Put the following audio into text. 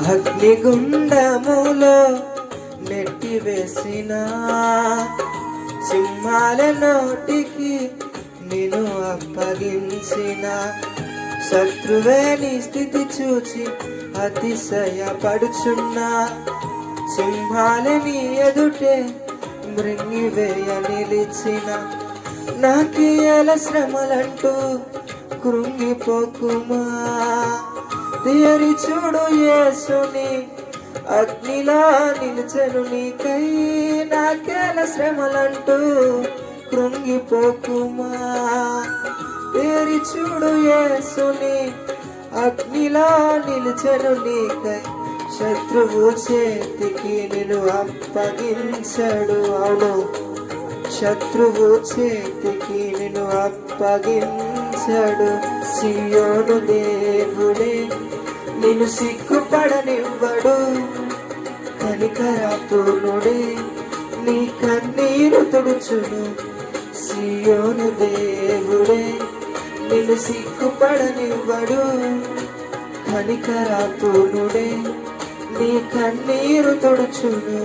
అగ్నిగుండములో నెట్టివేసిన సింహాల నోటికి నేను అప్పగించిన శత్రువే నీ స్థితి చూచి అతిశయపడుచున్నా సింహాలని ఎదుటే మృంగివేయ నిలిచిన నాకేల శ్రమలంటూ కృంగిపోకుమా తీయరి చూడు యేసుని అగ్నిలా నిలిచెను నీకై నాకేల శ్రమలంటూ కృంగిపోకుమా తీయరి చూడు యేసుని అగ్నిలా నిలిచెను నీకై శత్రువు చేతికి నిన్ను అప్పగించడు అవును శత్రువు చేతికి నిన్ను అప్పగించడు సియోను దేవుడే నిన్ను సిగ్గుపడనివ్వడు కనికరాపూర్ణుడే నీ కన్నీరు తుడుచును సియోను దేవుడే నిన్ను సిగ్గుపడనివ్వడు కనికరాపూర్ణుడే నీ కన్నీరు తుడుచును.